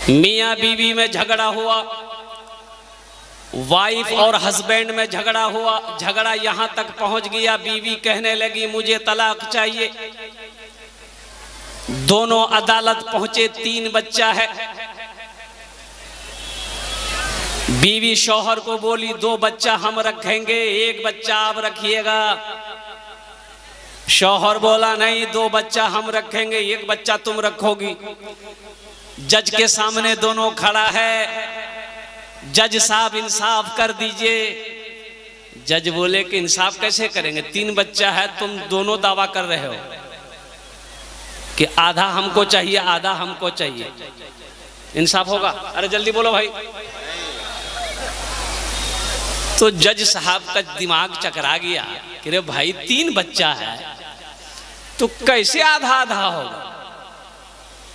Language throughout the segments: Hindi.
मियाँ बीवी में झगड़ा हुआ, वाइफ और हस्बैंड में झगड़ा हुआ, झगड़ा यहां तक पहुंच गया बीवी कहने लगी मुझे तलाक चाहिए। दोनों अदालत पहुंचे, 3 बच्चा है। बीवी शौहर को बोली 2 बच्चा हम रखेंगे, 1 बच्चा आप रखिएगा। शौहर बोला नहीं, 2 बच्चा हम रखेंगे, 1 बच्चा तुम रखोगी। जज के सामने दोनों खड़ा है। जज साहब इंसाफ कर दीजिए। जज बोले कि इंसाफ कैसे करेंगे, 3 बच्चा है, तुम दोनों दावा कर रहे हो कि आधा हमको चाहिए आधा हमको चाहिए, इंसाफ होगा? अरे जल्दी बोलो भाई। तो जज साहब का दिमाग चकरा गया कि रे भाई 3 बच्चा है तो कैसे आधा आधा होगा।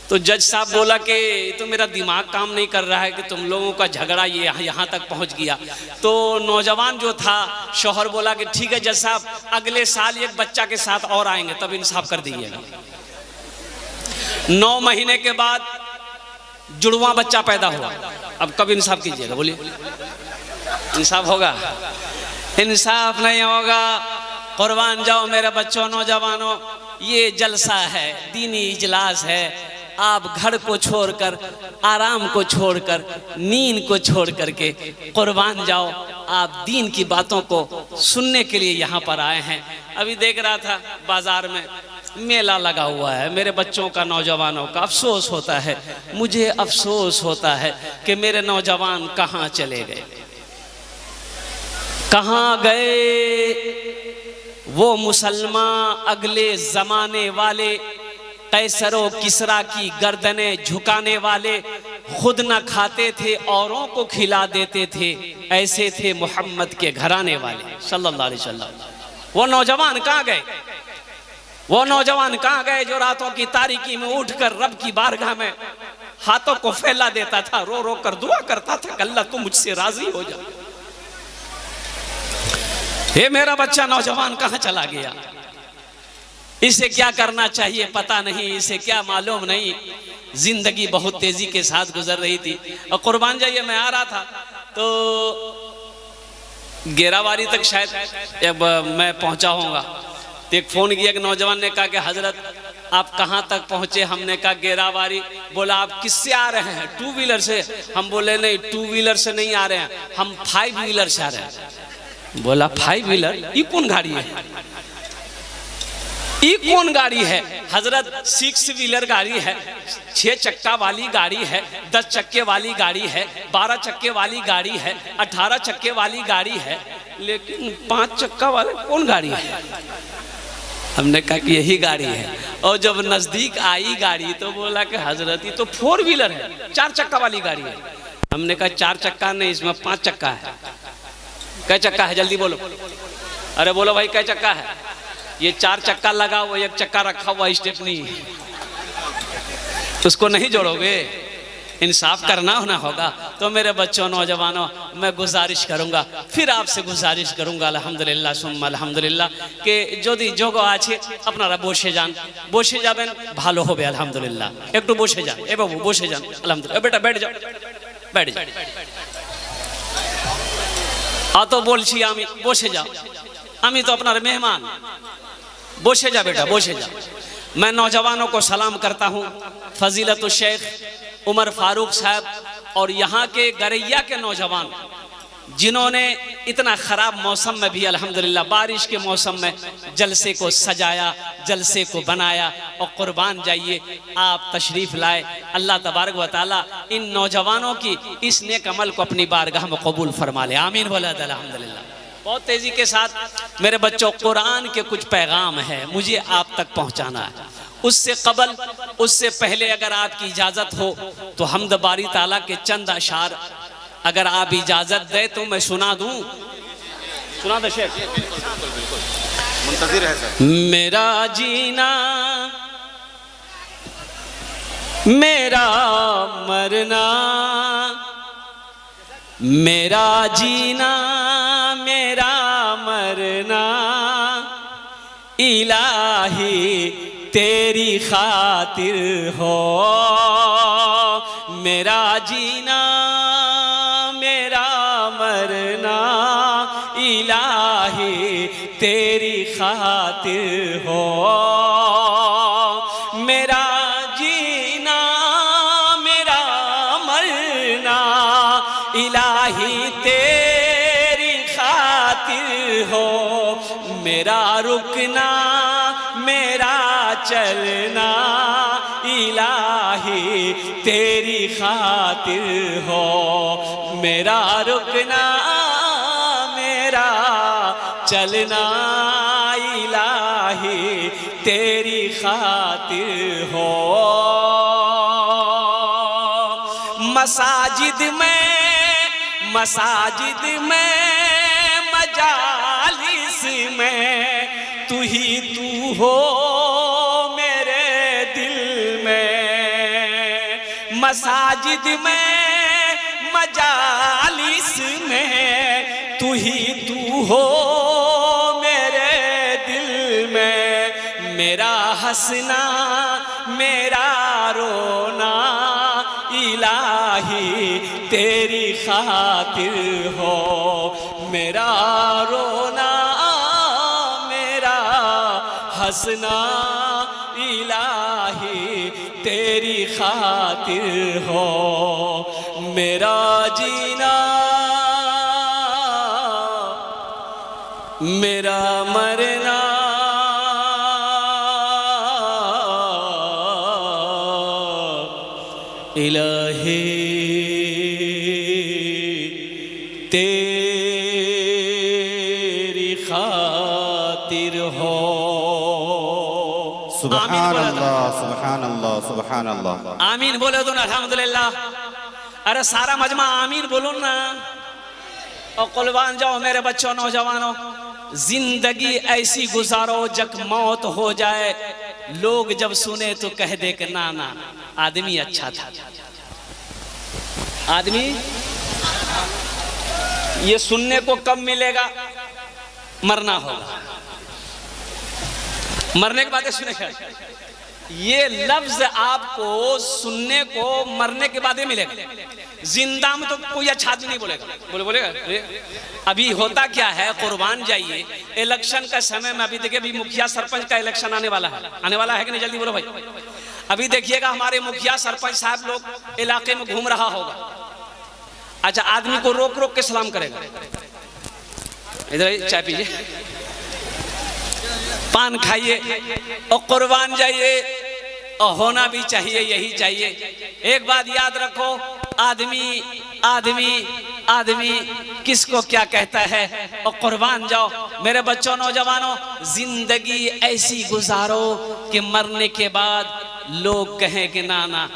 तो जज साहब बोला कि तो मेरा दिमाग काम नहीं कर रहा है कि तुम लोगों का झगड़ा ये यहाँ तक पहुँच गया। तो नौजवान जो था शौहर बोला कि ठीक है जज साहब, अगले साल 1 बच्चा के साथ और आएंगे तब इंसाफ कर दीजिएगा। 9 महीने के बाद जुड़वा बच्चा पैदा हुआ, अब कब इंसाफ कीजिएगा बोलिए? इंसाफ होगा? इंसाफ नहीं होगा। कुर्बान जाओ मेरे बच्चों, नौजवानों, ये जलसा है, दीनी इजलास है। आप घर को छोड़कर, आराम को छोड़कर, नींद को छोड़ करके कुर्बान जाओ। आप दीन की बातों को सुनने के लिए यहाँ पर आए हैं। अभी देख रहा था बाजार में मेला लगा हुआ है, मेरे बच्चों का, नौजवानों का अफसोस होता है। मुझे अफसोस होता है कि मेरे नौजवान कहाँ चले गए, कहाँ गए वो मुसलमान अगले जमाने वाले, कैसरो किसरा की गर्दनें झुकाने वाले, खुद न खाते थे औरों को खिला देते थे, ऐसे थे मोहम्मद के घराने वाले सल्लल्लाहु अलैहि वसल्लम। वो नौजवान कहाँ गए? वो नौजवान कहाँ गए जो रातों की तारीकी में उठकर रब की बारगाह में हाथों को फैला देता था, रो रो कर दुआ करता था कि अल्लाह तुम मुझसे राजी हो जा। ये मेरा बच्चा नौजवान कहाँ चला गया? इसे क्या करना चाहिए पता नहीं, इसे क्या मालूम नहीं। जिंदगी बहुत तेजी के साथ गुजर रही थी। और कुर्बान जाइए, मैं आ रहा था तो गेरावारी तक शायद अब मैं पहुंचा होऊंगा तो एक फोन किया, एक नौजवान ने कहा कि हजरत आप कहाँ तक पहुंचे? हमने कहा गेरावारी। बोला आप किससे आ रहे हैं? 2 व्हीलर से। हम बोले नहीं 2 व्हीलर से नहीं आ रहे हैं, हम 5 व्हीलर से आ रहे हैं। बोला 5 व्हीलर? ये कौन गाड़ी है? ये कौन गाड़ी है? हजरत 6 व्हीलर गाड़ी है, 6 चक्का वाली गाड़ी है, 10 चक्के वाली गाड़ी है, 12 चक्के वाली गाड़ी है, 18 चक्के वाली गाड़ी है, लेकिन 5 चक्का वाले कौन गाड़ी है? हमने कहा कि यही गाड़ी है। और जब नजदीक आई गाड़ी तो बोला कि हजरत ये तो 4 व्हीलर है, 4 चक्का वाली गाड़ी है। हमने कहा 4 चक्का नहीं, इसमें 5 चक्का है। कै चक्का है? जल्दी बोलो। अरे बोलो भाई कै चक्का है? ये 4 चक्का लगा हुआ, 1 चक्का रखा हुआ स्टेपनी, उसको नहीं जोड़ोगे? इंसाफ करना होना होगा। तो मेरे बच्चों, नौजवानों, मैं गुजारिश करूंगा, फिर आपसे गुजारिश करूंगा अल्हम्दुलिल्लाह सुम्मा अल्हम्दुलिल्लाह कि যদি যোগ আছে আপনারা বসে যান, বসে যাবেন ভালো হবে আলহামদুলিল্লাহ। একটু বসে যান, এ বাবু বসে যান আলহামদুলিল্লাহ। বেটা बैठ যাও, बैठ যাও। তো বলছি আমি বসে যাও, আমি তো আপনার মেহমান। বসে যা बेटा, বসে যা। मैं नौजवानों को सलाम करता हूँ, फजीलत शेख उमर फारूक साहब और यहाँ के गरैया के नौजवान जिन्होंने इतना ख़राब मौसम में भी अल्हम्दुलिल्लाह बारिश के मौसम में जलसे को सजाया, जलसे को बनाया। और कुर्बान जाइए आप तशरीफ़ लाए। अल्लाह तबारक व तआला इन नौजवानों की इस नेक अमल को अपनी बारगाह में कबूल फरमा ले, आमीन बोला अल्हम्दुलिल्लाह। बहुत तेज़ी के साथ मेरे बच्चों, कुरान के कुछ पैगाम है, मुझे आप तक पहुँचाना है। उससे कबल, उससे पहले अगर आपकी इजाज़त हो तो हम्द बारी ताला के चंद अशार अगर आप इजाज़त दे तो मैं सुना दूँ। सुना दे शेख, मुंतज़िर है सर। मेरा जीना मेरा मरना, मेरा जीना मेरा मरना, इलाही तेरी खातिर हो। मेरा मेरा जीना मेरा मरना इलाही तेरी खातिर हो। मेरा जीना मेरा मरना इलाही तेरी खातिर हो। मेरा रुकना मेरा चलना इलाही तेरी खातिर हो। मेरा रुकना मेरा चलना इलाही तेरी खातिर हो। मसाजिद में मजालिस में तू ही तू हो मेरे दिल में। मसाजिद में मजालिस में तू ही तू हो मेरे दिल में। मेरा हंसना मेरा रोना इलाही तेरी खातिर हो। मेरा रोना मेरा हंसना इलाही तेरी खातिर हो। मेरा जीना मेरा मरना इलाही तेरी खातिर हो। सुभान अल्लाह सुभान अल्लाह सुभान अल्लाह। आमीन बोले दो ना, अल्हम्दुलिल्लाह। अरे सारा मजमा आमीन बोलो ना और कुर्बान जाओ मेरे बच्चों नौजवानों। जिंदगी ऐसी गुजारो जब मौत हो जाए, लोग जब सुने तो कह दे कि ना ना आदमी अच्छा था। आदमी ये सुनने को कब मिलेगा? मरना होगा, मरने के बाद सुनेगा। ये लफ्ज आपको सुनने को मरने के बाद ही मिलेगा। जिंदा में तो कोई अच्छा आदमी नहीं बोलेगा। बोलेगा अभी होता क्या है, कुर्बान जाइए इलेक्शन का समय में। अभी देखिए अभी मुखिया सरपंच का इलेक्शन आने वाला है कि नहीं? जल्दी बोलो भाई। अभी देखिएगा हमारे मुखिया सरपंच साहब लोग इलाके में घूम रहा होगा। अच्छा आदमी को रोक रोक के सलाम करेगा, इधर चाय पीजिए, पान खाइए और कुर्बान जाइए। और होना भी चाहिए, यही चाहिए। एक बात याद रखो, आदमी आदमी आदमी किसको क्या कहता है। और कुर्बान जाओ मेरे बच्चों नौजवानों। जिंदगी ऐसी गुजारो कि मरने के बाद लोग कहें कि ना ना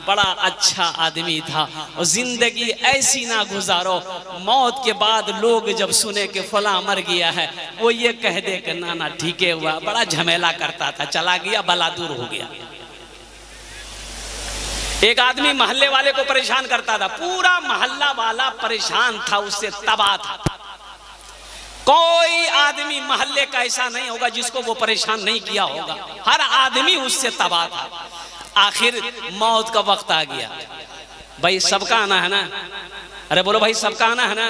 बड़ा अच्छा आदमी था। और जिंदगी ऐसी ना गुजारो मौत के बाद लोग जब सुने कि फला मर गया है, वो ये कह दे कि ना ना ठीक है हुआ, बड़ा झमेला करता था, चला गया, बला दूर हो गया। एक आदमी मोहल्ले वाले को परेशान करता था, पूरा मोहल्ला वाला परेशान था, उससे तबाह था। कोई आदमी मोहल्ले का ऐसा नहीं होगा जिसको वो परेशान नहीं किया होगा, हर आदमी उससे तबाह था। आखिर मौत का वक्त आ गया, भाई सबका आना है ना। अरे बोलो भाई सबका आना है ना।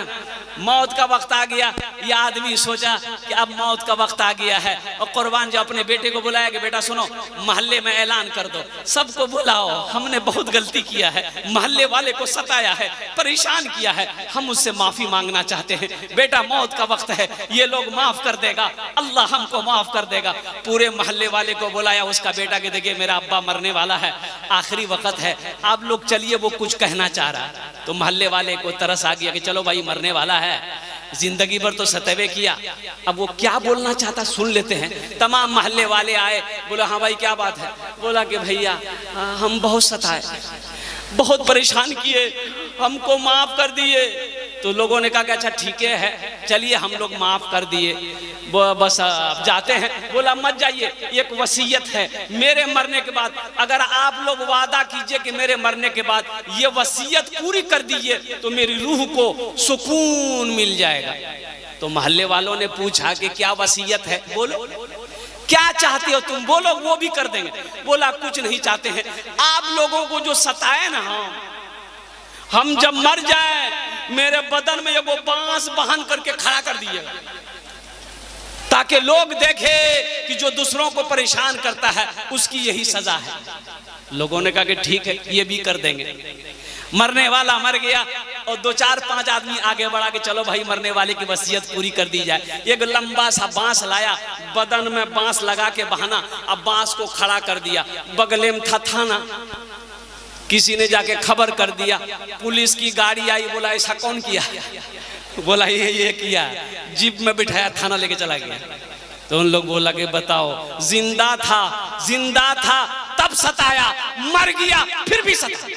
मौत का वक्त आ गया, ये आदमी सोचा कि अब मौत का वक्त आ गया है। और कुर्बान जो अपने बेटे को बुलाया कि बेटा सुनो, मोहल्ले में ऐलान कर दो, सबको बुलाओ, हमने बहुत गलती किया है, मोहल्ले वाले को सताया है, परेशान किया है, हम उससे माफी मांगना चाहते हैं। बेटा मौत का वक्त है, ये लोग माफ कर देगा, अल्लाह हमको माफ कर देगा। पूरे मोहल्ले वाले को बुलाया, उसका बेटा के देखिए मेरा अब्बा मरने वाला है, आखिरी वक्त है, आप लोग चलिए, वो कुछ कहना चाह रहा है। तो मोहल्ले वाले को तरस आ गया कि चलो भाई मरने वाला है, जिंदगी भर तो सतवे किया, अब वो क्या बोलना चाहता सुन लेते हैं। तमाम मोहल्ले वाले आए, बोला हाँ भाई क्या बात है। बोला कि भैया हम बहुत सताए, बहुत परेशान किए, हमको माफ कर दिए। तो लोगों ने कहा कि अच्छा ठीक है, चलिए हम लोग माफ कर दिए, बस अब जाते हैं। बोला मत जाइए, एक वसीयत है, मेरे मरने के बाद अगर आप लोग वादा कीजिए कि मेरे मरने के बाद ये वसीयत पूरी कर दीजिए तो मेरी रूह को सुकून मिल जाएगा। तो मोहल्ले वालों ने पूछा कि क्या वसीयत है, बोलो क्या चाहते हो तुम, बोलो वो भी कर देंगे। बोला कुछ नहीं चाहते हैं, आप लोगों को जो सताए ना, हम जब मर जाए मेरे बदन में वो बांस बहन करके खड़ा कर दिए, ताकि लोग देखे कि जो दूसरों को परेशान करता है उसकी यही सजा है। लोगों ने कहा कि ठीक है, ये भी कर देंगे। मरने वाला मर गया और 2-4-5 आदमी आगे बढ़ा के चलो भाई मरने वाले की वसीयत पूरी कर दी जाए। एक लंबा सा बांस लाया, बदन में बांस लगा के बहाना, अब बांस को खड़ा कर दिया। बगले में था थाना, किसी ने जाके खबर कर दिया, पुलिस की गाड़ी आई, बोला ऐसा कौन किया? बोला ये किया, जीप में बिठाया, थाना लेके चला गया। तो उन लोग बोला कि बताओ, जिंदा था तब सताया, मर गया फिर भी सताया।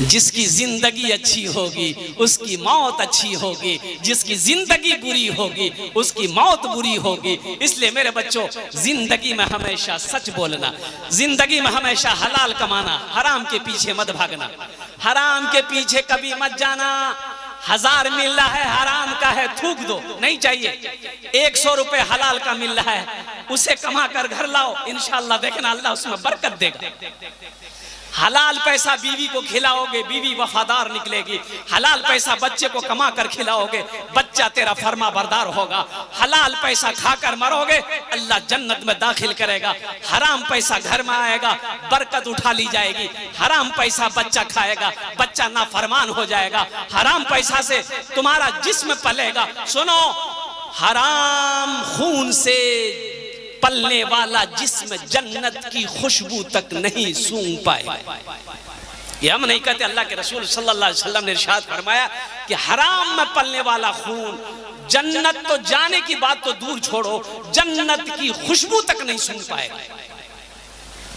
जिसकी जिंदगी अच्छी होगी उसकी मौत अच्छी होगी, जिसकी जिंदगी बुरी होगी उसकी मौत बुरी होगी। इसलिए मेरे बच्चों, जिंदगी में हमेशा सच बोलना, जिंदगी में हमेशा हलाल कमाना, हराम के पीछे मत भागना, हराम के पीछे कभी मत जाना। 1000 मिल रहा है हराम का है, थूक दो, नहीं चाहिए। 100 रुपए हलाल का मिल रहा है, उसे कमा कर घर लाओ, इंशाअल्लाह देखना अल्लाह उसमें बरकत देगा। हलाल पैसा बीवी को खिलाओगे, बीवी वफादार निकलेगी। हलाल पैसा बच्चे को कमा कर खिलाओगे, बच्चा तेरा फर्मा बरदार होगा। हलाल पैसा खाकर मरोगे, अल्लाह जन्नत में दाखिल करेगा। हराम पैसा घर में आएगा, बरकत उठा ली जाएगी। हराम पैसा बच्चा खाएगा, बच्चा नाफरमान हो जाएगा। हराम पैसा से तुम्हारा जिस्म पलेगा। सुनो, हराम खून से पलने वाला जिस्म जन्नत की खुशबू तक नहीं सूंघ पाए। ये हम नहीं कहते, अल्लाह के रसूल सल्लल्लाहु अलैहि वसल्लम ने इरशाद फरमाया कि हराम में पलने वाला खून जन्नत तो जाने की बात तो दूर छोड़ो, जन्नत की खुशबू तक नहीं सूंघ पाएगा।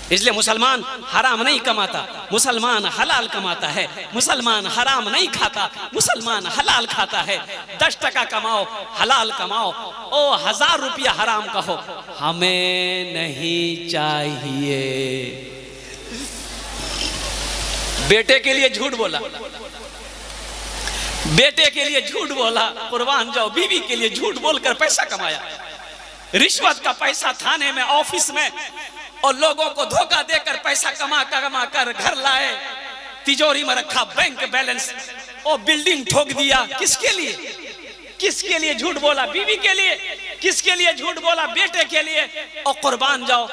इसलिए मुसलमान हराम नहीं कमाता, मुसलमान हलाल कमाता है। मुसलमान हराम नहीं खाता, मुसलमान हलाल खाता है। 10 टका कमाओ, हलाल कमाओ। ओ 1000 रुपया हराम का हो, हमें नहीं चाहिए। बेटे के लिए झूठ बोला, बेटे के लिए झूठ बोला, कुर्बान जाओ। बीवी के लिए झूठ बोलकर पैसा कमाया, रिश्वत का पैसा थाने में, ऑफिस में, और लोगों को धोखा देकर पैसा कमा कर घर लाए, तिजोरी में रखा, बैंक बैलेंस, और बिल्डिंग ठोक दिया। किसके लिए? किसके लिए झूठ बोला? बीवी के लिए। किसके लिए झूठ बोला? बेटे के लिए। और कुर्बान जाओ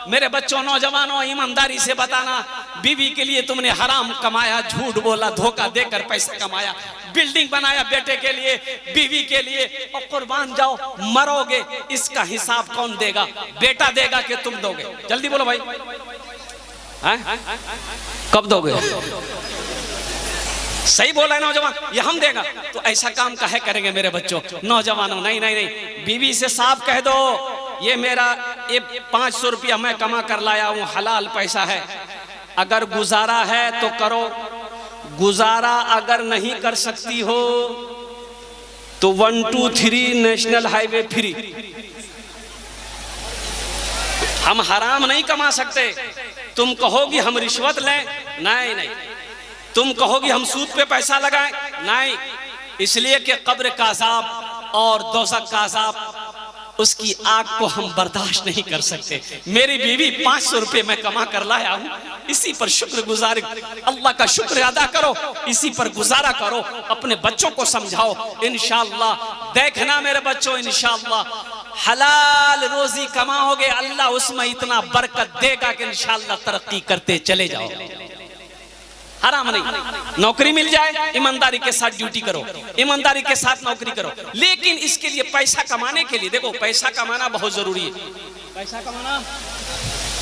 मेरे बच्चों, नौजवानों, ईमानदारी से बताना, बीवी के लिए तुमने हराम कमाया, झूठ बोला, धोखा देकर पैसा कमाया, बिल्डिंग बनाया बेटे के लिए, बीवी के लिए, और कुर्बान जाओ, मरोगे, इसका हिसाब कौन देगा? बेटा देगा कि तुम दोगे? जल्दी बोलो भाई, कब दोगे? सही बोला है नौजवान, ये हम देगा। तो ऐसा काम काहे करेंगे मेरे बच्चों, नौजवानों? नहीं नहीं नहीं, बीवी से साफ कह दो, ये मेरा 500 रुपया मैं कमा कर लाया हूँ, हलाल पैसा है, अगर गुजारा है तो करो, गुजारा अगर नहीं कर सकती हो तो 1 2 3 नेशनल हाईवे फ्री। हम हराम नहीं कमा सकते। तुम कहोगी हम रिश्वत लें, नहीं नहीं। तुम कहोगी हम सूद पे पैसा लगाएं, नहीं। इसलिए कि कब्र का अज़ाब और दोज़ख का अज़ाब, उसकी आग को हम बर्दाश्त नहीं कर सकते। मेरी बीवी 500 रुपए मैं कमा कर लाया हूँ, इसी पर शुक्रगुजार, अल्लाह का शुक्र अदा करो, इसी पर गुजारा करो, अपने बच्चों को समझाओ। इंशाअल्लाह देखना मेरे बच्चों, इंशाअल्लाह हलाल रोजी कमाओगे, अल्लाह उसमें इतना बरकत देगा कि इंशाअल्लाह तरक्की करते चले जाओ। हराम नहीं। नौकरी मिल जाए, ईमानदारी के साथ ड्यूटी करो, ईमानदारी के साथ नौकरी करो, लेकिन इसके लिए पैसा कमाने के लिए, देखो पैसा कमाना बहुत जरूरी है, पैसा कमाना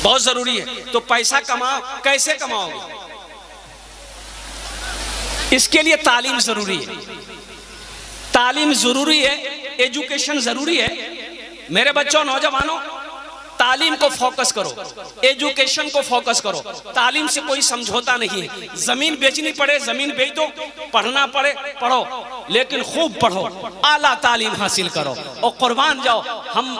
बहुत जरूरी है। तो पैसा कमाओ, कैसे कमाओगे? इसके लिए तालीम जरूरी है, तालीम जरूरी है, एजुकेशन जरूरी है। मेरे बच्चों, नौजवानों, तालीम को फोकस करो, एजुकेशन को फोकस करो। तालीम से कोई समझौता नहीं है। जमीन बेचनी पड़े जमीन बेच दो, पढ़ना पड़े पढ़ो, लेकिन खूब पढ़ो, आला तालीम हासिल करो और कुर्बान जाओ।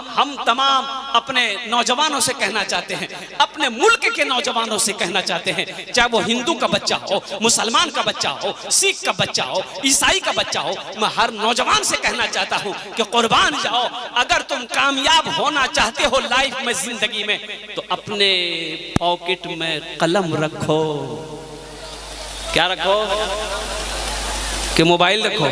हम तमाम अपने नौजवानों से कहना चाहते हैं, अपने मुल्क के नौजवानों से कहना चाहते हैं, चाहे वो हिंदू का बच्चा हो, मुसलमान का बच्चा हो, सिख का बच्चा हो, ईसाई का बच्चा हो, मैं हर नौजवान से कहना चाहता हूँ कि कुर्बान जाओ। अगर तुम कामयाब होना चाहते हो लाइफ में, जिंदगी में, तो अपने पॉकेट में कलम रखो, क्या रखो कि मोबाइल रखो?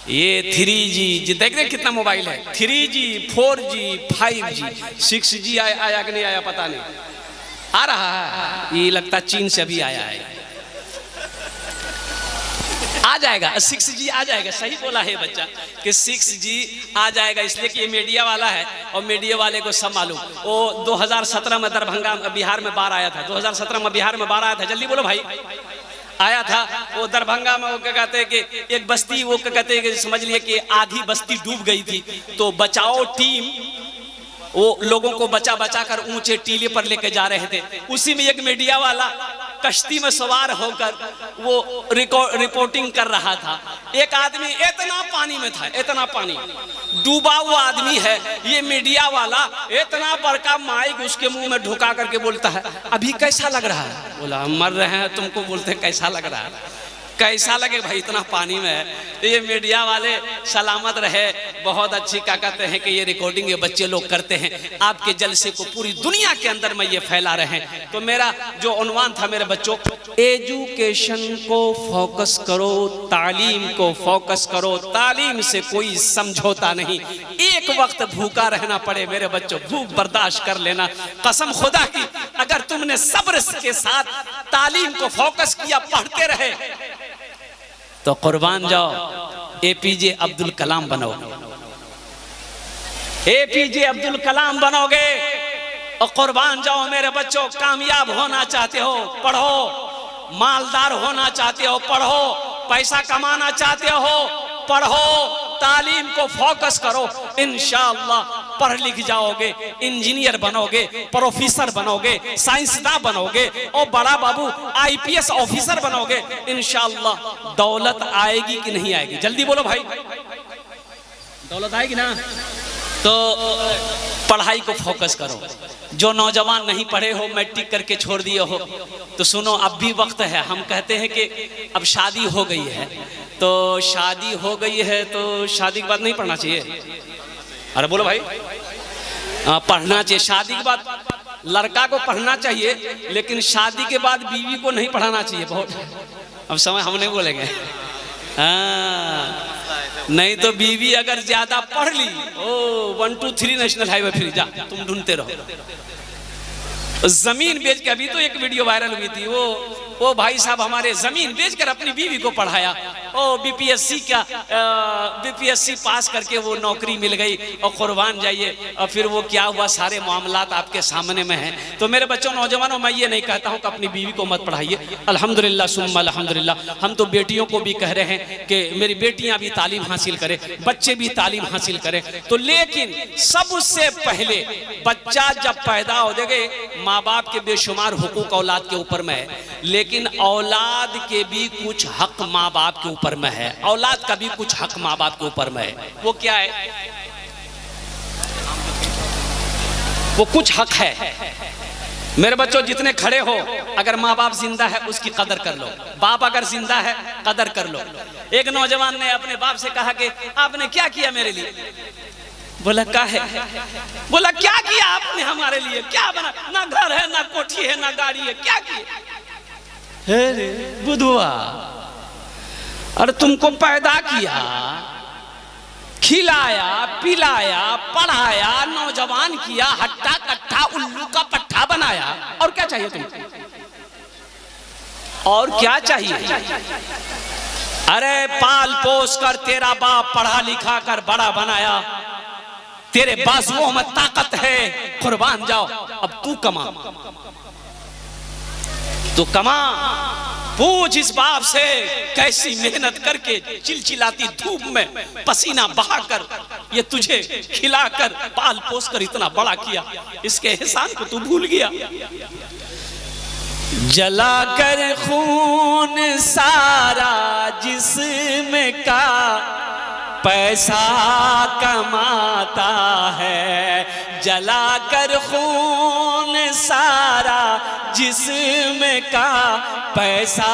ये 3G देख रहे कितना मोबाइल है, 3G 4G 5G 6G आया कि नहीं आया पता नहीं, आ रहा है। ये लगता चीन से अभी आया है, आ जाएगा 6G आ जाएगा। सही बोला है बच्चा कि 6G आ जाएगा, इसलिए कि ये मीडिया वाला है और मीडिया वाले को सब मालूम। वो 2017 में दरभंगा बिहार में बाढ़ आया था, 2017 में बिहार में बाढ़ आया था, जल्दी बोलो भाई, आया था। वो दरभंगा में वो क्या कहते हैं कि एक बस्ती, वो क्या कहते हैं कि समझ लिए कि आधी बस्ती डूब गई थी, तो बचाओ टीम वो लोगों को बचा बचा कर ऊंचे टीले पर लेके जा रहे थे। उसी में एक मीडिया वाला कश्ती में सवार होकर वो रिपोर्टिंग कर रहा था। एक आदमी इतना पानी में था, इतना पानी, डूबा हुआ आदमी है। ये मीडिया वाला इतना बड़का माइक उसके मुंह में ढुका करके बोलता है, अभी कैसा लग रहा है? बोला हम मर रहे हैं, तुमको बोलते कैसा लग रहा है? कैसा लगे भाई, इतना पानी में है। तो ये मीडिया वाले सलामत रहे, बहुत अच्छी क्या कहते हैं कि ये रिकॉर्डिंग ये बच्चे लोग करते हैं, आपके जलसे को पूरी दुनिया के अंदर में ये फैला रहे हैं। तो मेरा जो उन्वान था मेरे बच्चों, एजुकेशन को फोकस करो, तालीम को फोकस करो, तालीम से कोई समझौता नहीं। एक वक्त भूखा रहना पड़े मेरे बच्चों, भूख बर्दाश्त कर लेना, कसम खुदा की। अगर तुमने सब्र के साथ तालीम को फोकस किया, पढ़ते रहे, तो कुर्बान जाओ APJ अब्दुल कलाम बनोगे, APJ अब्दुल कलाम बनोगे। और कुर्बान जाओ मेरे बच्चों, कामयाब होना चाहते हो पढ़ो, मालदार होना चाहते हो पढ़ो, पैसा कमाना चाहते हो पढ़ो, तालीम को फोकस करो, इंशाअल्लाह पढ़ लिख जाओगे, इंजीनियर बनोगे, प्रोफेसर बनोगे, साइंसदान बनोगे और बड़ा बाबू IPS ऑफिसर बनोगे। इंशाअल्लाह दौलत आएगी कि नहीं आएगी? जल्दी बोलो भाई, दौलत आएगी ना? तो पढ़ाई को फोकस करो। जो नौजवान नहीं पढ़े हो, मैट्रिक करके छोड़ दिए हो, तो सुनो अब भी वक्त है। हम कहते हैं कि अब शादी हो गई है, तो शादी हो गई है तो शादी के बाद नहीं पढ़ना चाहिए? अरे बोलो भाई, पढ़ना चाहिए। शादी के बाद लड़का को पढ़ना चाहिए, लेकिन शादी के बाद बीवी को नहीं पढ़ाना चाहिए। बहुत अब समय हम नहीं बोलेंगे, नहीं तो बीवी अगर ज्यादा पढ़ ली, 1 2 3 नेशनल हाईवे फिर जा, तुम ढूंढते रहो। जमीन बेच के, अभी तो एक वीडियो वायरल हुई थी, वो भाई साहब हमारे जमीन बेचकर अपनी बीवी को पढ़ाया। बीपीएससी पास करके वो नौकरी मिल गई, और कुर्बान जाइए, और फिर वो क्या हुआ, सारे मामलात आपके सामने में हैं। तो मेरे बच्चों, नौजवानों, मैं ये नहीं कहता हूँ कि अपनी बीवी को मत पढ़ाइए। अल्हम्दुलिल्लाह सुम्मा अल्हम्दुलिल्लाह, हम तो बेटियों को भी कह रहे हैं कि मेरी बेटियां भी तालीम हासिल करें, बच्चे भी तालीम हासिल करें। तो लेकिन सबसे पहले बच्चा जब पैदा हो जाए, माँ बाप के बेशुमार हुकूक औलाद के ऊपर में है, लेकिन औलाद के भी कुछ हक माँ बाप के ऊपर में है, औलाद का भी कुछ हक माँ बाप के ऊपर में है। वो क्या है? वो कुछ हक है मेरे बच्चों। जितने खड़े हो, अगर माँ बाप जिंदा है उसकी कदर कर लो, बाप अगर जिंदा है कदर कर लो। एक नौजवान ने अपने बाप से कहा कि आपने क्या किया मेरे लिए? बोला क्या है? बोला क्या किया आपने हमारे लिए? क्या बना? ना घर है, ना कोठी है, ना गाड़ी है, क्या किया? बुधवा, अरे तुमको पैदा किया, खिलाया, पिलाया, पढ़ाया, नौजवान किया, हट्टा कट्टा उल्लू का पट्टा बनाया, और क्या चाहिए तुमको? और क्या चाहिए? अरे पाल पोस कर तेरा बाप पढ़ा लिखा कर बड़ा बनाया, तेरे बाजुओं में ताकत है, कुर्बान जाओ, अब तू कमा, तू कमा। पूछ इस बाप से कैसी मेहनत करके चिलचिलाती धूप में पसीना बहाकर ये तुझे खिलाकर पाल पोस कर इतना बड़ा किया, इसके एहसान को तू भूल गया। जलाकर खून सारा जिस्म का पैसा कमाता है, जलाकर खून सारा जिस्म का पैसा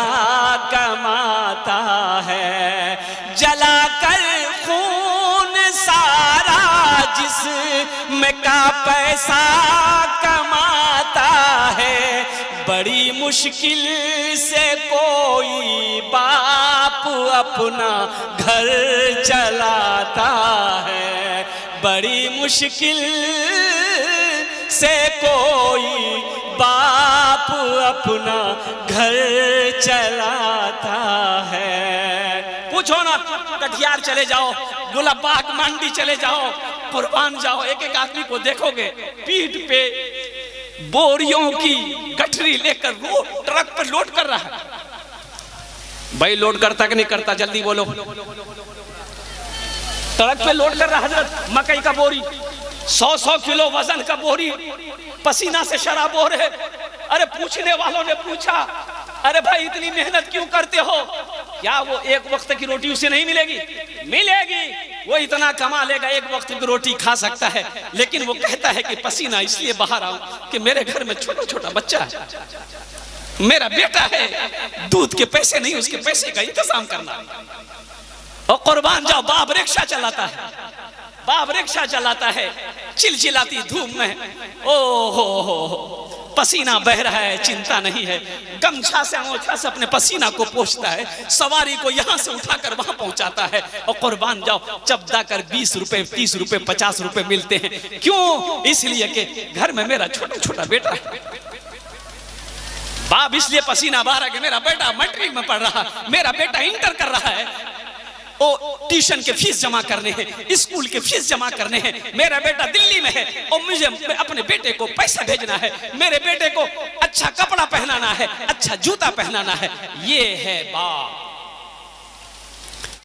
कमाता है, जलाकर खून सारा जिस्म का पैसा कमाता है। बड़ी मुश्किल से कोई बाप अपना घर चलाता है, बड़ी मुश्किल से कोई बाप अपना घर चलाता है। पूछो ना, कटिहार चले जाओ, गुलाबबाग मंडी चले जाओ, कुर्बान जाओ, एक एक आदमी को देखोगे पीठ पे बोरियों की गठरी लेकर ट्रक पर लोड कर रहा है। भाई लोड करता कि नहीं करता, जल्दी बोलो। ट्रक पे लोड कर रहा है हजरत, मकई का बोरी 100-100 किलो वजन का बोरी, पसीना से शराबोर है। अरे पूछने वालों ने पूछा, अरे भाई इतनी मेहनत क्यों करते हो? क्या वो एक वक्त की रोटी उसे नहीं मिलेगी? मिलेगी, वो इतना कमा लेगा, एक वक्त की रोटी खा सकता है, लेकिन वो कहता है कि पसीना इसलिए बाहर आऊं कि मेरे घर में छोटा छोटा बच्चा है, मेरा बेटा है, दूध के पैसे नहीं, उसके पैसे का इंतजाम करना। और कुर्बान जाओ, बाप रिक्शा चलाता है, बाप रिक्शा चलाता है, चिलचिलाती धूप में, ओ हो, पसीना बह रहा है, चिंता नहीं है, गमछा से अंगूठा से अपने पसीना को पोंछता है, सवारी को यहां से उठाकर वहां पहुंचाता है। और कुर्बान जाओ, चबदा कर 20 रुपए, 30 रुपए, 50 रुपए मिलते हैं। क्यों? इसलिए कि घर में मेरा छोटा छोटा बेटा है। बाप इसलिए पसीना बहा रहा कि मेरा बेटा मैट्रिक में पढ़ रहा, मेरा बेटा इंटर कर रहा है, ओ ट्यूशन के फीस जमा करने हैं, स्कूल के फीस जमा करने हैं, मेरा बेटा दिल्ली में है और मुझे अपने बेटे को पैसा भेजना है, मेरे बेटे को अच्छा कपड़ा पहनाना है, अच्छा जूता पहनाना है। ये है बाप।